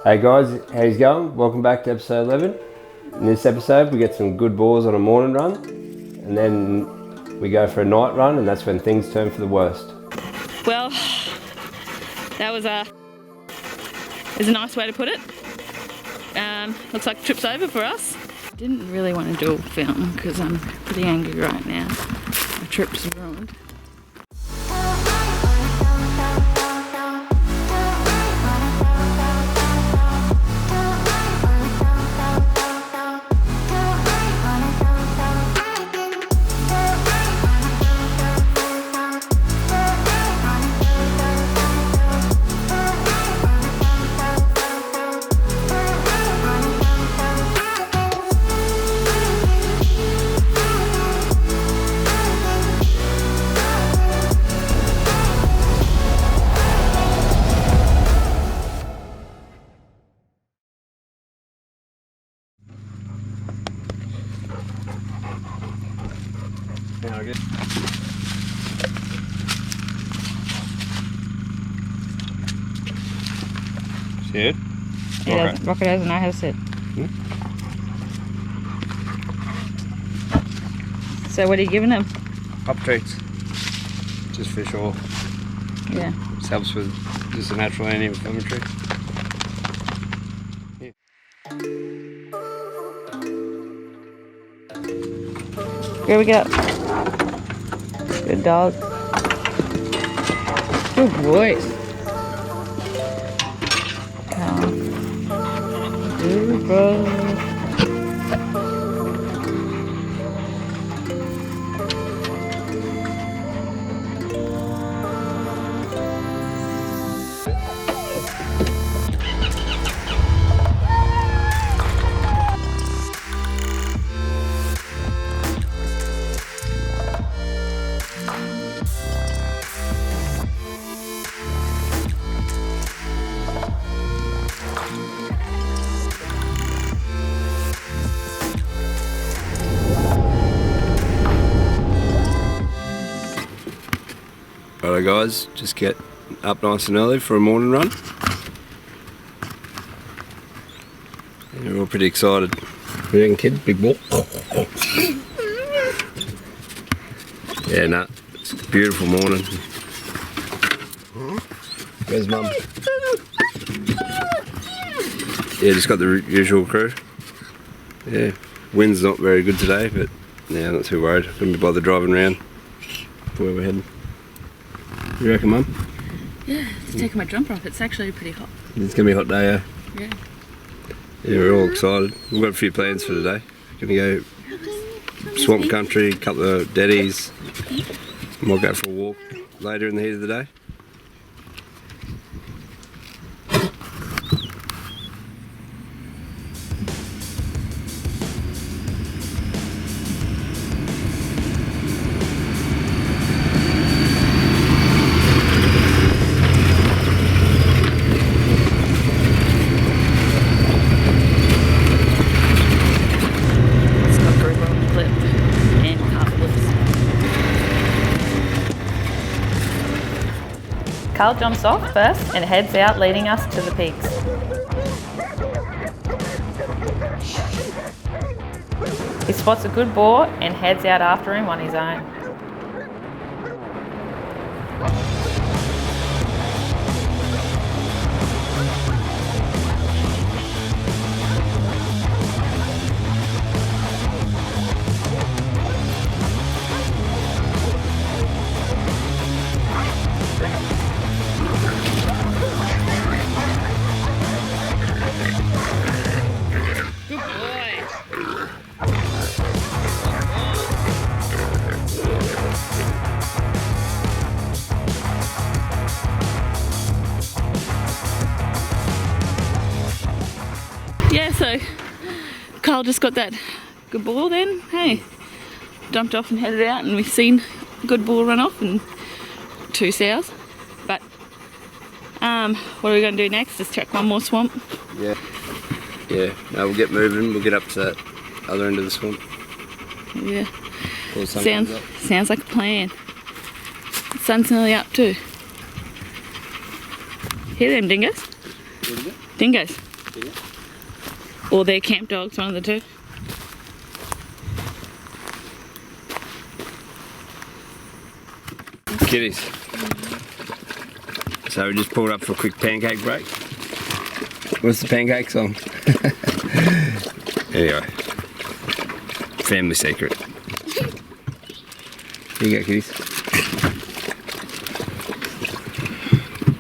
Hey guys, how's it going? Welcome back to episode 11. In this episode we get some good boars on a morning run, and then we go for a night run, and that's when things turn for the worst. Well, that was is a nice way to put it. Looks like the trip's over for us. Didn't really want to do a film because I'm pretty angry right now. My trip's ruined. See it? Yeah, Rocket doesn't know how to sit. So what are you giving him? Pup treats. Just fish oil. Yeah. This helps with just a natural anti-inflammatory. Here we go. Good dog. Good boys. Good bro. Alright guys, just get up nice and early for a morning run. And we're all pretty excited. What do you reckon, kid? Big ball? Yeah, nah, it's a beautiful morning. Where's mum? Yeah, just got the usual crew. Yeah, wind's not very good today, but yeah, not too worried. Couldn't be bothered driving around where we're heading. You reckon, mum? Yeah, just taking my jumper off. It's actually pretty hot. It's going to be a hot day, Yeah. Yeah, we're all excited. We've got a few plans for today. We're going to go swamp country, a couple of deadies. We'll go for a walk later in the heat of the day. Carl jumps off first and heads out, leading us to the peaks. He spots a good boar and heads out after him on his own. Yeah, so Carl just got that good boar then, hey. Jumped off and headed out, and we've seen a good boar run off and 2 sows. But what are we going to do next? Just check one more swamp? Yeah. Yeah, no, we'll get moving. We'll get up to that other end of the swamp. Yeah. Sounds like a plan. The sun's nearly up too. Hear them dingoes? What is it? Dingoes. Or their camp dogs, one of the two. Kitties. So we just pulled up for a quick pancake break. What's the pancake song? Anyway, family secret. Here you go, kitties.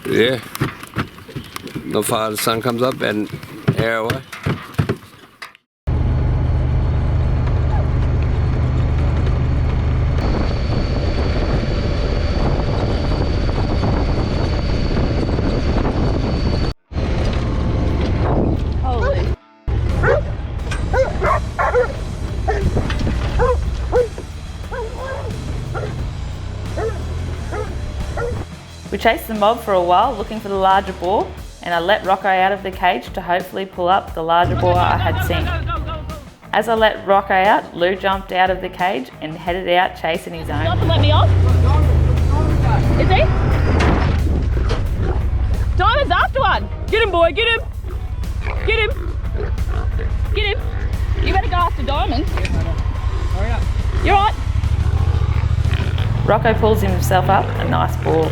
Yeah, not far the sun comes up, about an hour away. We chased the mob for a while looking for the larger boar, and I let Rocco out of the cage to hopefully pull up the larger boar I had seen. As I let Rocco out, Lou jumped out of the cage and headed out chasing his own. Stop and let me off. Is he? Diamond's after one. Get him, boy, get him. Get him. Get him. You better go after Diamond. Hurry up. You're right. Rocco pulls himself up, a nice boar.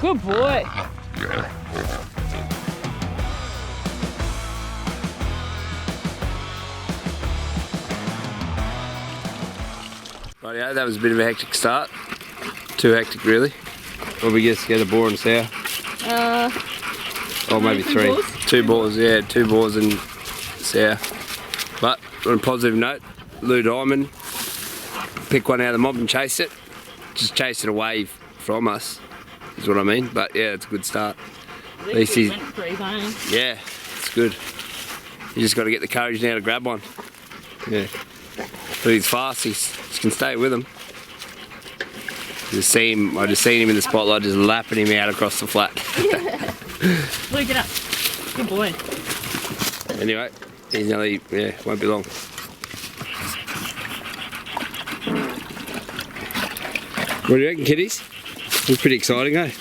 Good boy. Rightio, that was a bit of a hectic start. Too hectic, really. What we guess, get a boar and sow? Or maybe three. Boars? 2 boars, yeah, 2 boars and sow. But on a positive note, Lou Diamond picked one out of the mob and chased it. Just chased it away from us, is what I mean. But yeah, it's a good start. At least he went for his own. Yeah, it's good. You just got to get the courage now to grab one. Yeah. But he's fast, he can stay with him. I just seen him in the spotlight just lapping him out across the flat. Luke, get up. Good boy. Anyway, he's nearly, yeah, won't be long. What do you reckon, kiddies? It's pretty exciting, eh?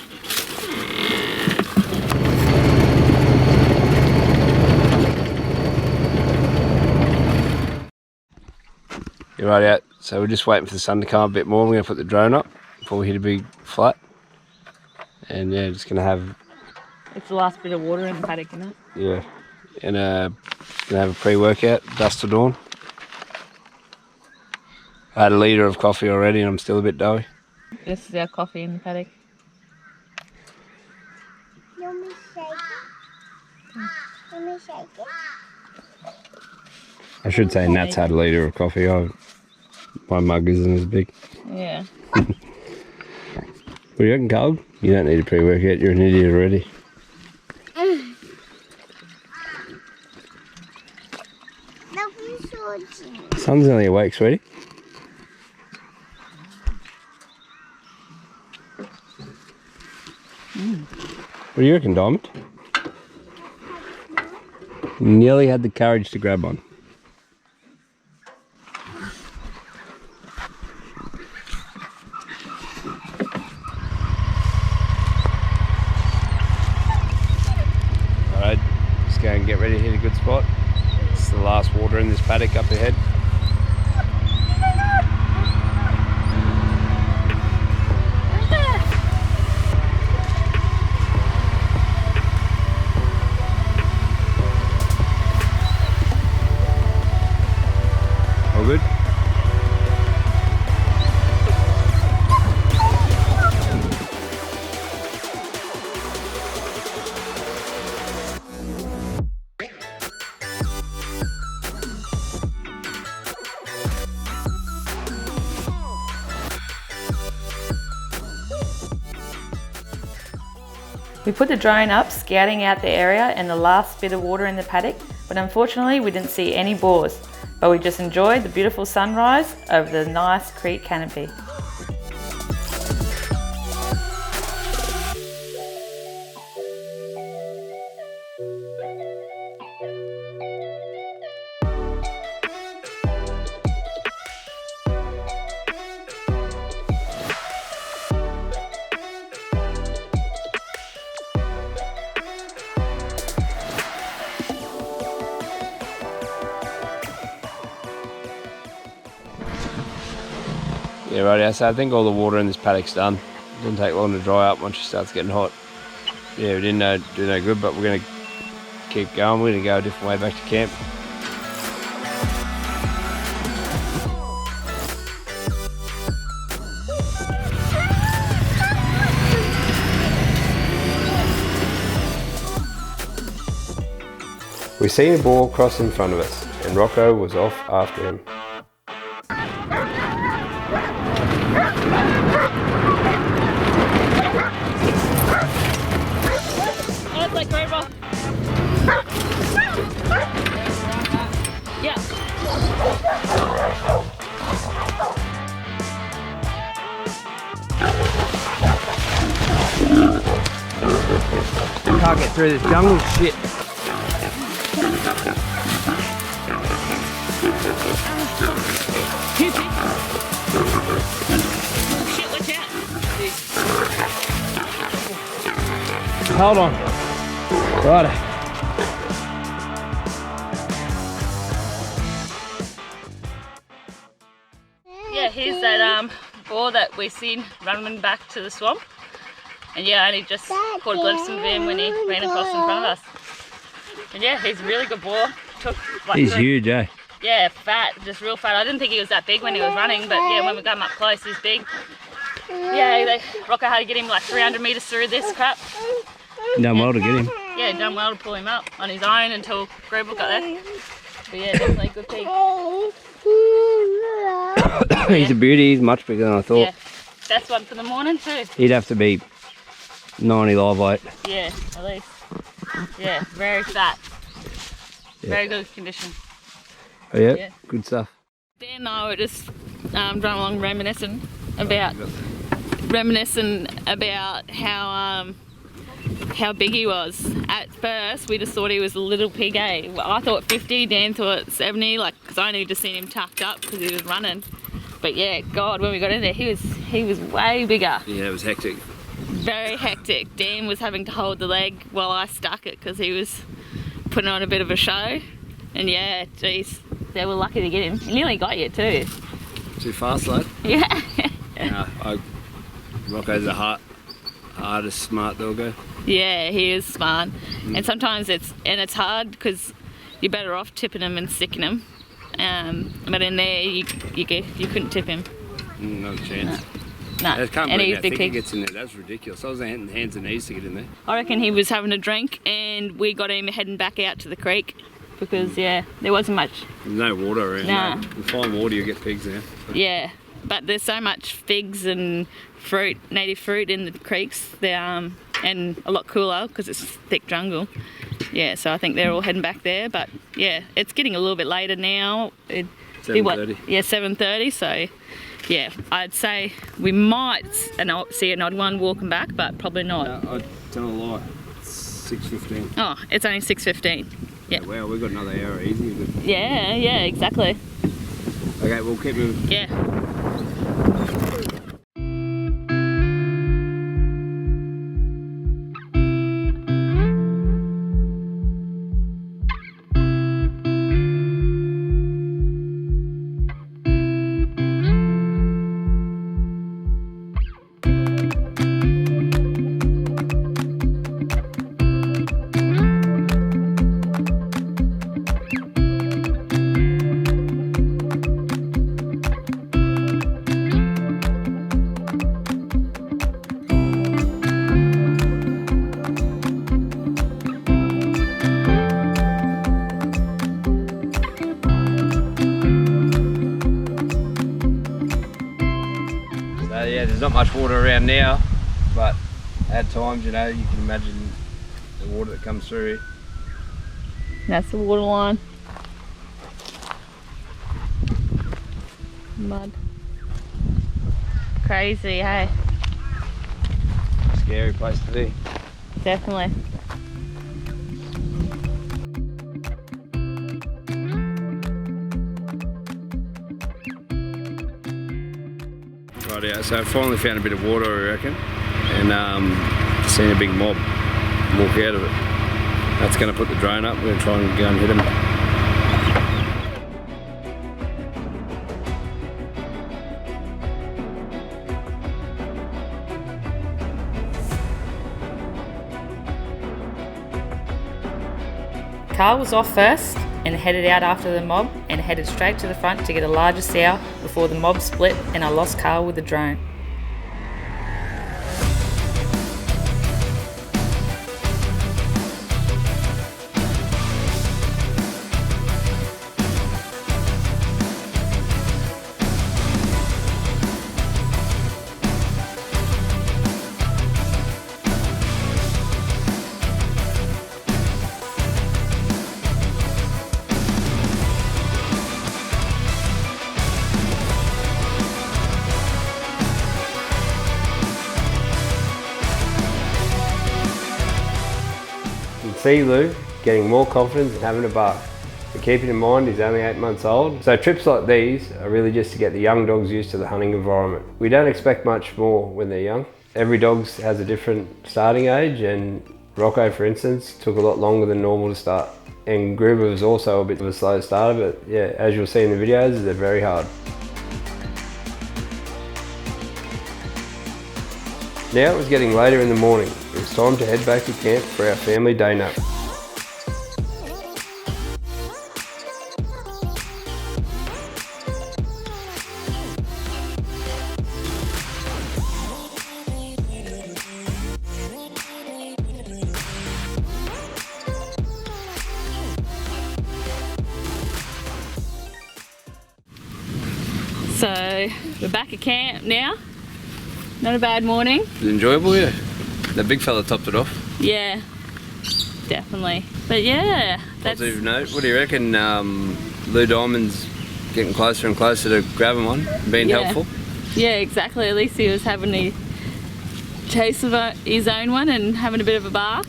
You're right out. So we're just waiting for the sun to come up a bit more. We're going to put the drone up before we hit a big flat. And yeah, just going to have... It's the last bit of water in the paddock, isn't it? Yeah. And going to have a pre-workout, dusk to dawn. I had a litre of coffee already and I'm still a bit doughy. This is our coffee in the paddock. You want me to shake it? You want me to shake it? I should say Nat's had a litre of coffee. My mug isn't as big. Yeah. What do you reckon, Carl? You don't need a pre-workout, you're an idiot already. Sun's only awake, sweetie. What do you reckon, Diamond? You nearly had the courage to grab one. Alright, just go and get ready to hit a good spot. It's the last water in this paddock up ahead. All good? We put the drone up, scouting out the area and the last bit of water in the paddock, but unfortunately we didn't see any boars, but we just enjoyed the beautiful sunrise over the nice creek canopy. Yeah, right. So I think all the water in this paddock's done. It doesn't take long to dry up once it starts getting hot. Yeah, we didn't do no good, but we're going to keep going. We're going to go a different way back to camp. We seen a boar cross in front of us, and Rocco was off after him. Oh, it's like great rock. Yeah. Can't get through this jungle shit. Shit, watch out. Hold on. Right. Yeah, here's that boar that we seen running back to the swamp. And yeah, I only just caught a glimpse of him when he ran across in front of us. And yeah, he's a really good boar. Took like He's huge, eh? Yeah, fat, just real fat. I didn't think he was that big when he was running, but yeah, when we got him up close, he's big. Yeah, Rocco had to get him like 300 metres through this crap. Done well to get him. Yeah, done well to pull him up on his own until Grable got there. But yeah, definitely a good pig. He's a beauty. He's much bigger than I thought. Yeah, best one for the morning too. He'd have to be 90 live weight. Yeah, at least. Yeah, very fat. Yeah. Very good condition. Oh, yeah, Yeah. good stuff. Dan and I were just driving along reminiscing about how big he was. At first, we just thought he was a little pig, eh? I thought 50, Dan thought 70, like, because I only just seen him tucked up because he was running. But yeah, God, when we got in there, he was way bigger. Yeah, it was hectic. Very hectic. Dan was having to hold the leg while I stuck it because he was putting on a bit of a show. And yeah, geez, they were lucky to get him. He nearly got you too. Too fast, lad? Yeah. Rocco's a hardest smart doggo. Yeah, he is smart. And sometimes it's hard because you're better off tipping him and sticking him. But in there, you couldn't tip him. Not a chance. No. I can't And believe he's how big thick he pig. gets in there. That's ridiculous. I was on hands and knees to get in there. I reckon he was having a drink and we got him heading back out to the creek because, yeah, there wasn't much. There's no water around. Nah. No. You find water, you get pigs there. Yeah, but there's so much figs and fruit, native fruit in the creeks. And a lot cooler because it's thick jungle. Yeah, so I think they're all heading back there. But yeah, it's getting a little bit later now. It'd be what? 7:30. Yeah, 7:30. So yeah, I'd say we might see an odd one walking back, but probably not. No, I tell a lie. It's 6:15. Oh, it's only 6:15. Yeah. Wow, we've got another hour easy. But... Yeah, exactly. Okay, we'll keep moving. Yeah. Yeah, there's not much water around now, but at times, you know, you can imagine the water that comes through. That's the water line. Mud. Crazy, hey? Scary place to be. Definitely. Right, yeah, so I finally found a bit of water, I reckon, and seen a big mob walk out of it. That's going to put the drone up. We're going to try and go and hit them. Carl was off first and headed out after the mob and headed straight to the front to get a larger sow before the mob split and I lost Carl with the drone. See Lou getting more confidence and having a bark. But keeping in mind he's only 8 months old, so trips like these are really just to get the young dogs used to the hunting environment. We don't expect much more when they're young. Every dog has a different starting age, and Rocco, for instance, took a lot longer than normal to start. And Gruber was also a bit of a slow starter, but yeah, as you'll see in the videos, they're very hard. Now it was getting later in the morning. It was time to head back to camp for our family day nap. So we're back at camp now. Not a bad morning. It was enjoyable, yeah. The big fella topped it off. Yeah, definitely. But yeah, that's... Positive note. What do you reckon? Lou Diamond's getting closer and closer to grabbing one, being helpful? Yeah, exactly. At least he was having a chase of his own one and having a bit of a bark.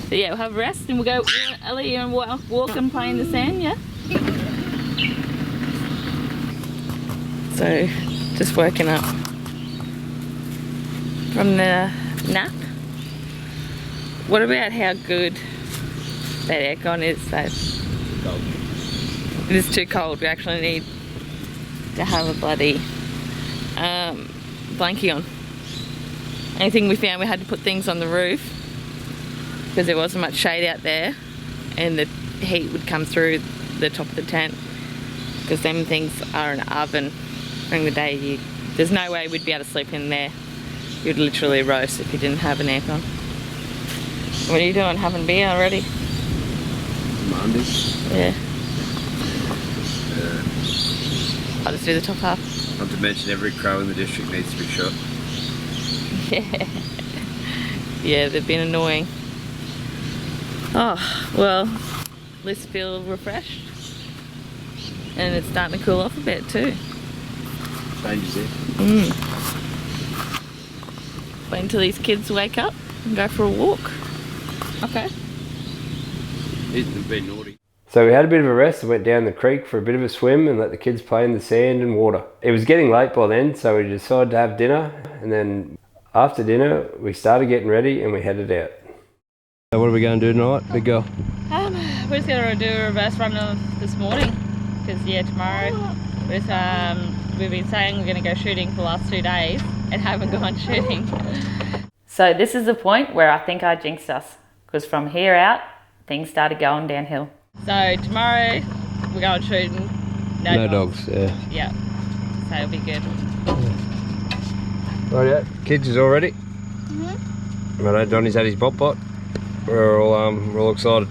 But yeah, we'll have a rest and we'll go, Ellie, you want to walk and play in the sand, yeah? So, just woken up from the nap. What about how good that aircon is though? Cold. It is too cold. We actually need to have a bloody blankie on. Only thing we found, we had to put things on the roof because there wasn't much shade out there and the heat would come through the top of the tent because them things are an oven during the day. There's no way we'd be able to sleep in there. You'd literally roast if you didn't have an aircon. What are you doing? Having beer already? Mondays. Yeah. I'll just do the top half. Not to mention every crow in the district needs to be shot. Yeah. Yeah, they've been annoying. Oh, well, at least feel refreshed. And it's starting to cool off a bit too. Changes there. Wait until these kids wake up and go for a walk. Okay. He's been naughty. So we had a bit of a rest and went down the creek for a bit of a swim and let the kids play in the sand and water. It was getting late by then, so we decided to have dinner, and then after dinner we started getting ready and we headed out. So what are we going to do tonight, big girl? We're just going to do a reverse run of this morning because yeah, tomorrow we've been saying we're going to go shooting for the last 2 days and haven't gone shooting. So this is the point where I think I jinxed us because from here out things started going downhill. So tomorrow we're going shooting. No dogs, yeah. Yeah, so it'll be good. Right, yeah. Kids is all ready. Right, Donnie's had his bot. We're all excited.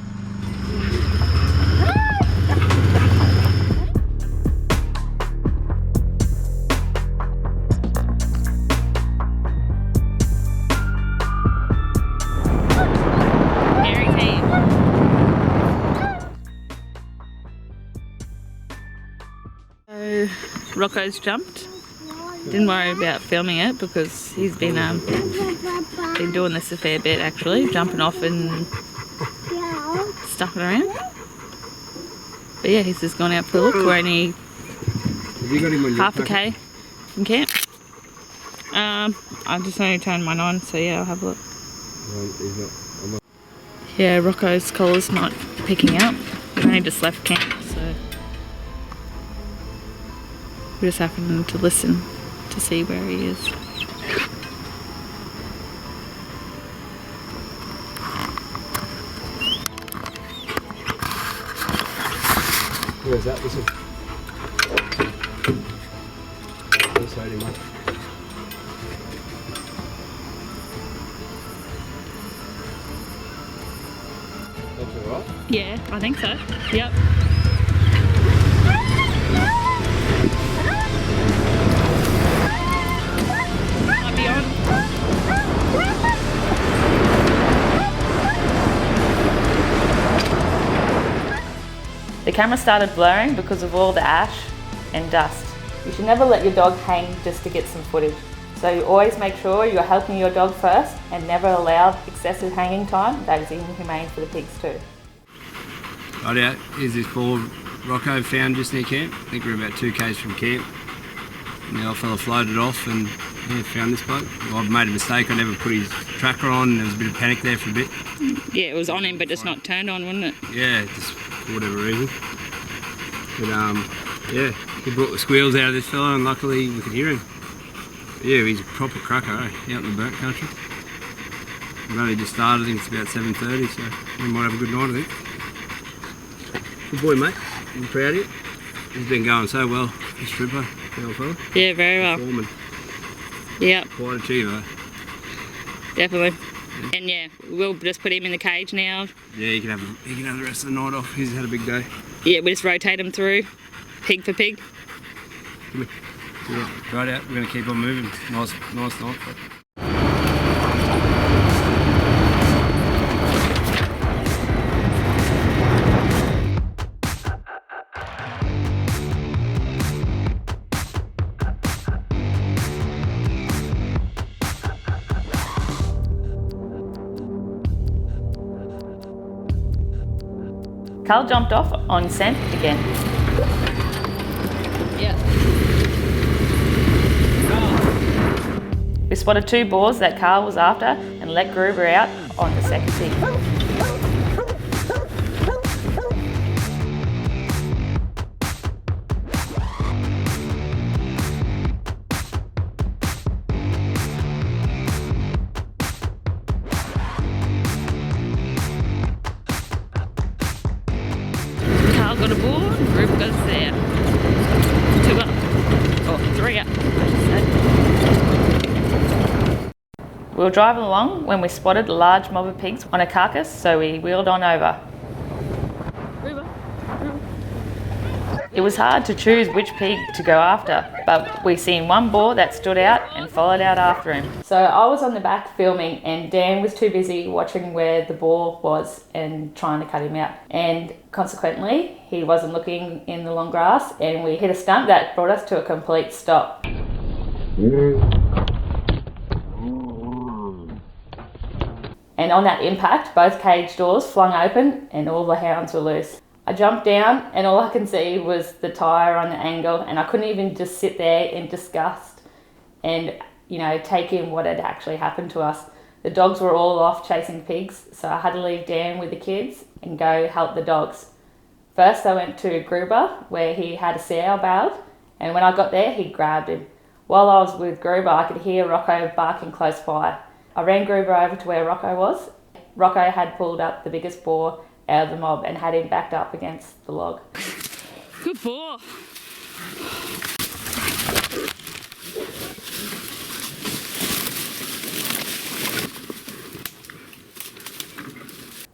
So Rocco's jumped. Didn't worry about filming it because he's been doing this a fair bit actually, jumping off and stuffing around. But yeah, he's just gone out for a look. We're only half a K from camp. I've just only turned mine on, so yeah, I'll have a look. Yeah, Rocco's collar's not picking up. We only just left camp, so we just happened to listen to see where he is. that? Listen. This lady, mate. That's alright. Yeah, I think so. Yep. Might be on. The camera started blurring because of all the ash and dust. You should never let your dog hang just to get some footage. So you always make sure you're helping your dog first and never allow excessive hanging time. That is inhumane for the pigs too. Rightio, here's this boar Rocco found just near camp. I think we're about 2 k's from camp. And the old fella floated off and found this bloke. Well, I've made a mistake, I never put his tracker on and there was a bit of panic there for a bit. Yeah, it was on him but just not turned on, wasn't it? Yeah, just for whatever reason. But yeah, he brought the squeals out of this fella and luckily we could hear him. But yeah, he's a proper cracker, out in the burnt country. We've only just started, I think it's about 7:30, so we might have a good night, I think. Good boy, mate. I'm proud of you. He's been going so well, this trooper, the old fella. Yeah, very well. Foreman. Yep, Quite achiever. definitely. And yeah, we'll just put him in the cage now. Yeah, he can have the rest of the night off. He's had a big day. Yeah, we just rotate him through, pig for pig. Come here. Right out. We're going to keep on moving. Nice night. Carl jumped off on scent again. Yeah. We spotted 2 boars that Carl was after and let Gruber out on the second pig. Carl got a boar, Gruber got a there. 2 up. Oh, 3 up, I should say. We were driving along when we spotted a large mob of pigs on a carcass, so we wheeled on over. It was hard to choose which pig to go after, but we seen one boar that stood out and followed out after him. So I was on the back filming and Dan was too busy watching where the boar was and trying to cut him out. And consequently, he wasn't looking in the long grass and we hit a stump that brought us to a complete stop. And on that impact, both cage doors flung open and all the hounds were loose. I jumped down and all I can see was the tyre on the angle and I couldn't even just sit there in disgust and, you know, take in what had actually happened to us. The dogs were all off chasing pigs, so I had to leave Dan with the kids and go help the dogs. First I went to Gruber where he had a sow bailed and when I got there he grabbed him. While I was with Gruber I could hear Rocco barking close by. I ran Gruber over to where Rocco was. Rocco had pulled up the biggest boar out of the mob and had him backed up against the log. Good boar.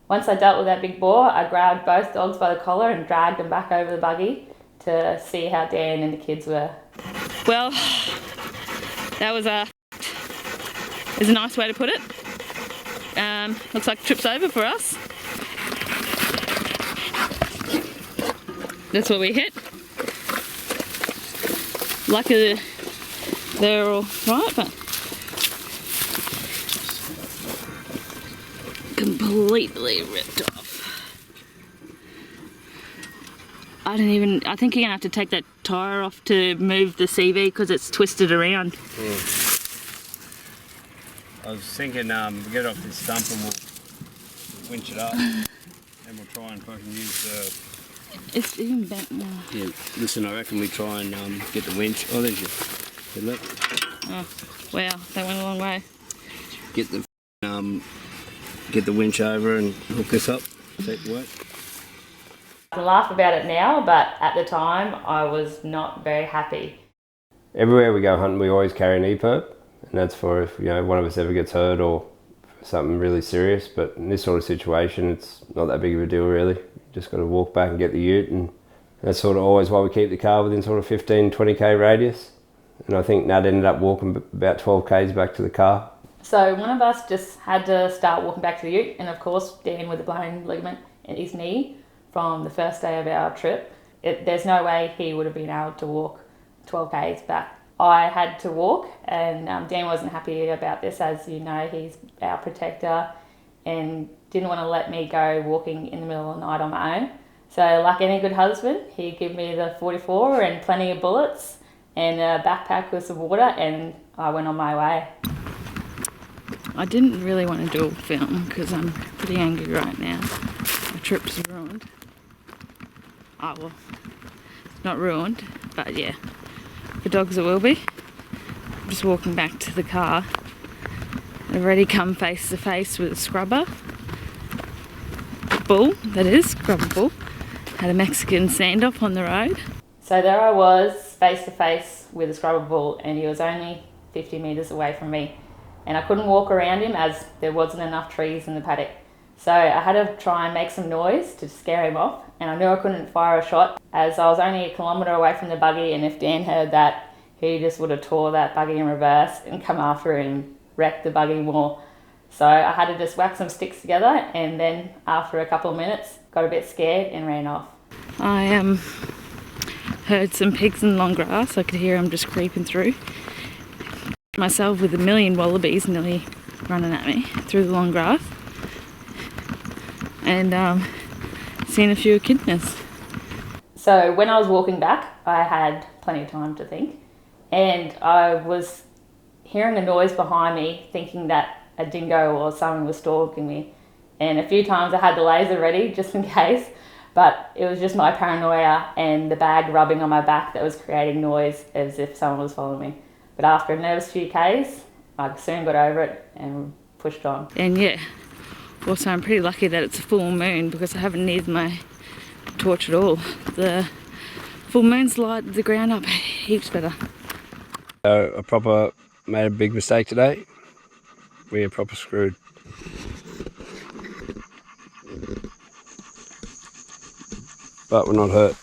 Once I dealt with that big boar, I grabbed both dogs by the collar and dragged them back over the buggy to see how Dan and the kids were. Well, that was is a nice way to put it. Looks like the trip's over for us. That's what we hit. Luckily they're all right, but completely ripped off. I think you're gonna have to take that tyre off to move the CV because it's twisted around. I was thinking we'll get it off this stump and we'll winch it up and we'll try and fucking use the... It's even bent now. Yeah, listen, I reckon we try and get the winch. Oh, there's your... Good luck. Oh, wow, that went a long way. Get the... Get the winch over and hook this up. See it work. I laugh about it now, but at the time I was not very happy. Everywhere we go hunting, we always carry an EPIRB, and that's for if one of us ever gets hurt or something really serious. But in this sort of situation, it's not that big of a deal really. You just got to walk back and get the ute, and that's sort of always why we keep the car within sort of 15-20k radius. And I think Nat ended up walking about 12 k's back to the car. So one of us just had to start walking back to the ute, and of course Dan with a blown ligament in his knee from the first day of our trip. There's no way he would have been able to walk 12 k's back. I had to walk, and Dan wasn't happy about this. As you know, he's our protector and didn't want to let me go walking in the middle of the night on my own. So like any good husband, he gave me the 44 and plenty of bullets and a backpack with some water, and I went on my way. I didn't really want to do a film because I'm pretty angry right now. My trip's ruined. Oh well, it's not ruined, but yeah, for dogs it will be. I'm just walking back to the car. I've already come face to face with a scrubber. Bull, that is, scrubber bull. Had a Mexican standoff on the road. So there I was, face to face with a scrubber bull, and he was only 50 metres away from me. And I couldn't walk around him as there wasn't enough trees in the paddock. So I had to try and make some noise to scare him off, and I knew I couldn't fire a shot as I was only a kilometre away from the buggy, and if Dan heard that, he just would have tore that buggy in reverse and come after it and wreck the buggy more. So I had to just whack some sticks together, and then after a couple of minutes got a bit scared and ran off. I heard some pigs in the long grass. I could hear them just creeping through. Myself with a million wallabies nearly running at me through the long grass, and seen a few echidnas. So when I was walking back, I had plenty of time to think, and I was hearing a noise behind me, thinking that a dingo or someone was stalking me, and a few times I had the laser ready just in case, but it was just my paranoia and the bag rubbing on my back that was creating noise as if someone was following me. But after a nervous few k's, I soon got over it and pushed on. And yeah, also I'm pretty lucky that it's a full moon because I haven't needed my torch at all. The full moon's lighted the ground up heaps better. So I proper made a big mistake today. We are proper screwed. But we're not hurt.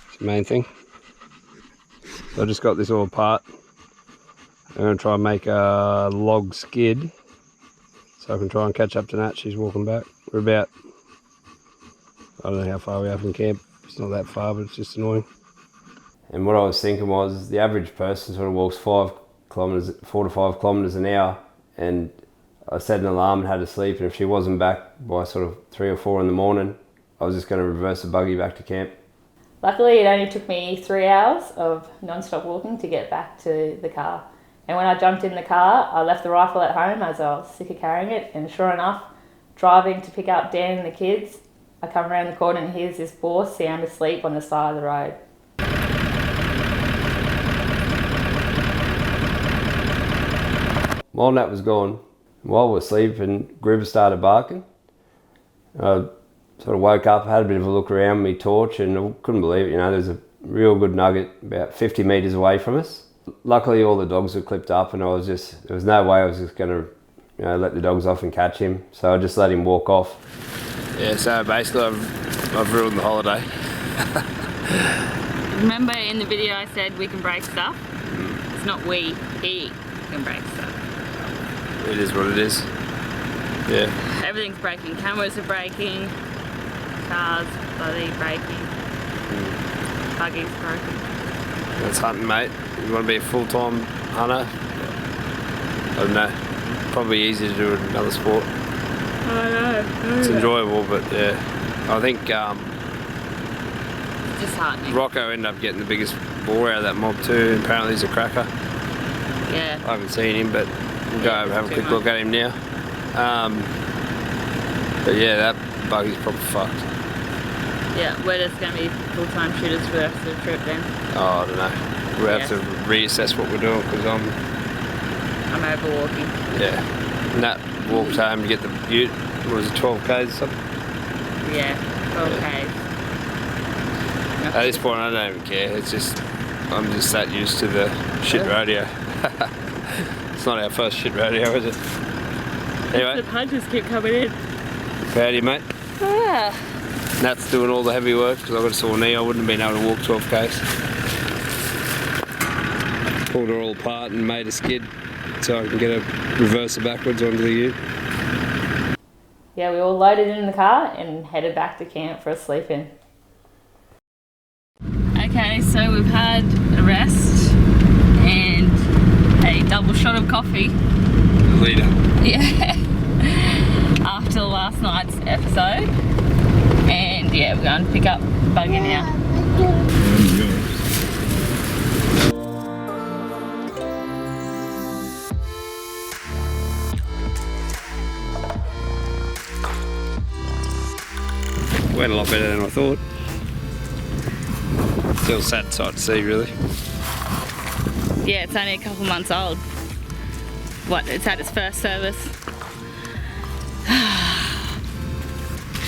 It's the main thing. So I just got this all apart. I'm going to try and make a log skid so I can try and catch up to Nat. She's walking back. We're about, I don't know how far we are from camp. It's not that far, but it's just annoying. And what I was thinking was the average person sort of walks 4 to 5 kilometres an hour, and I set an alarm and had to sleep, and if she wasn't back by sort of 3 or 4 in the morning, I was just going to reverse the buggy back to camp. Luckily, it only took me 3 hours of non-stop walking to get back to the car. And when I jumped in the car, I left the rifle at home as I was sick of carrying it, and sure enough, driving to pick up Dan and the kids, I come around the corner and here's this boar sound asleep on the side of the road. While Nat was gone, while we were sleeping, Gruber started barking. I sort of woke up, had a bit of a look around with my torch, and I couldn't believe it. There's a real good nugget about 50 metres away from us. Luckily, all the dogs were clipped up, and there was no way I was just going to let the dogs off and catch him. So I just let him walk off. Yeah, so basically I've ruined the holiday. Remember in the video I said we can break stuff? It's not we, he can break stuff. It is what it is. Yeah. Everything's breaking. Cameras are breaking, cars bloody breaking, buggies broken. That's hunting, mate. You want to be a full-time hunter? I don't know. Probably easy to do in another sport. I know. It's enjoyable, but yeah. I think It's disheartening. Rocco ended up getting the biggest boar out of that mob too. Apparently he's a cracker. Yeah. I haven't seen him, but we'll go have a quick look at him now. But yeah, that buggy's probably fucked. Yeah, we're just going to be full-time shooters for the rest of the trip then. Oh, I don't know. We'll have to reassess what we're doing because I'm overwalking. yeah. Nat walked home to get the ute What was it, 12 k's or something? Yeah, 12 At this point, I don't even care. It's just, I'm just that used to the shit radio. It's not our first shit radio, is it? Anyway, The punches keep coming in. proud of you, mate. Ah. Nat's doing all the heavy work because I've got a sore knee. I wouldn't have been able to walk 12 k's. Pulled her all apart and made a skid so I can get a reverser backwards onto the ute. Yeah, we all loaded in the car and headed back to camp for a sleep in. Okay, so we've had a rest and a double shot of coffee. Leader. Yeah. After last night's episode. And yeah, we're going to pick up Buggy now. Went a lot better than I thought. Still sad sight to see, really. Yeah, it's only a couple months old. What, it's had its first service.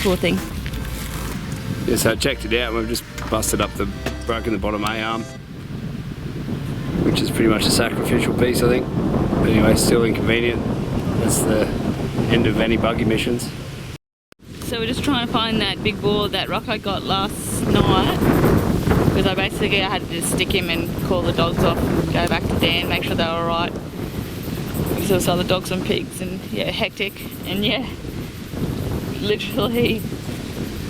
Poor thing. Yeah, so I checked it out and we've just broken the bottom A-arm, which is pretty much a sacrificial piece, I think. But anyway, still inconvenient. That's the end of any buggy missions. So we're just trying to find that big boar, that rock I got last night. Because I had to just stick him and call the dogs off, go back to Dan, make sure they were alright. Because there was other dogs and pigs and yeah, hectic. And yeah, literally,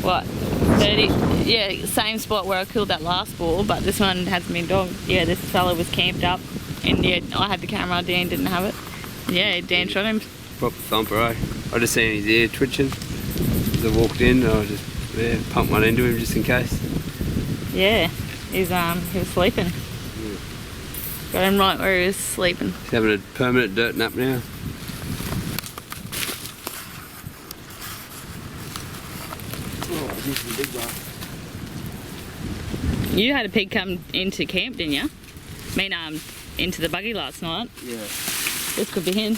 what, 30, yeah, same spot where I killed that last boar, but this one hasn't been dogged. Yeah, this fella was camped up and yeah, I had the camera, Dan didn't have it. Yeah, Dan shot him. Proper thumper, eh? I just seen his ear twitching as I walked in. I just pumped one into him just in case. Yeah, he was sleeping. Yeah. Got him right where he was sleeping. He's having a permanent dirt nap now. Oh, this is a big one. You had a pig come into camp, didn't you? I mean, into the buggy last night. Yeah. This could be him.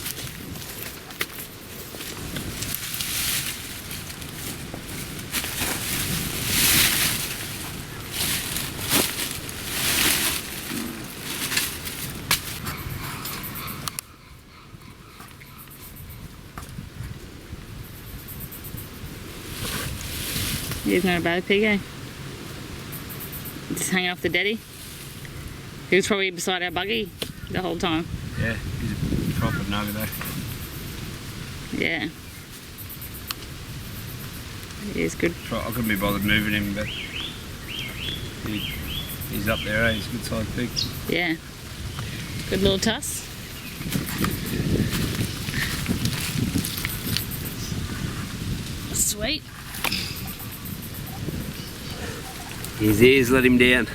He's not a bad pig, eh? Just hanging off the daddy. He was probably beside our buggy the whole time. Yeah, he's a proper nugget though. Yeah. He is good. I couldn't be bothered moving him, but he's up there, eh? He's a good sized pig. Yeah. Good little tuss. Sweet. His ears let him down.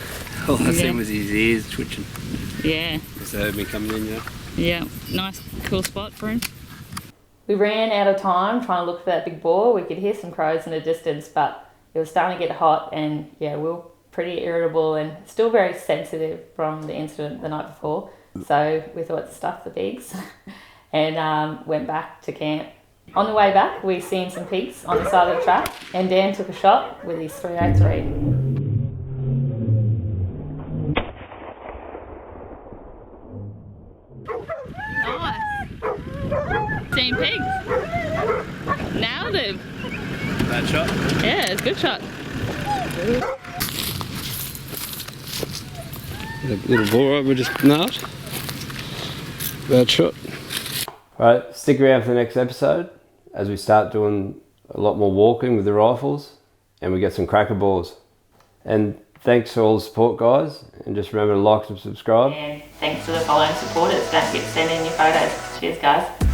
All I Yeah. seen was his ears twitching. Yeah. Just heard me coming in, yeah. Yeah. Nice, cool spot for him. We ran out of time trying to look for that big boar. We could hear some crows in the distance, but it was starting to get hot and yeah, we were pretty irritable and still very sensitive from the incident the night before. So we thought stuff the pigs and went back to camp. On the way back, we seen some pigs on the side of the track and Dan took a shot with his .303. Nice. Team pigs. Nailed him. Bad shot. Yeah, it's a good shot. The little boar we just nailed. Bad shot. Alright, stick around for the next episode as we start doing a lot more walking with the rifles and we get some cracker boars. And thanks for all the support, guys, and just remember to like and subscribe. And thanks to the following supporters. Don't forget to send in your photos. Cheers, guys.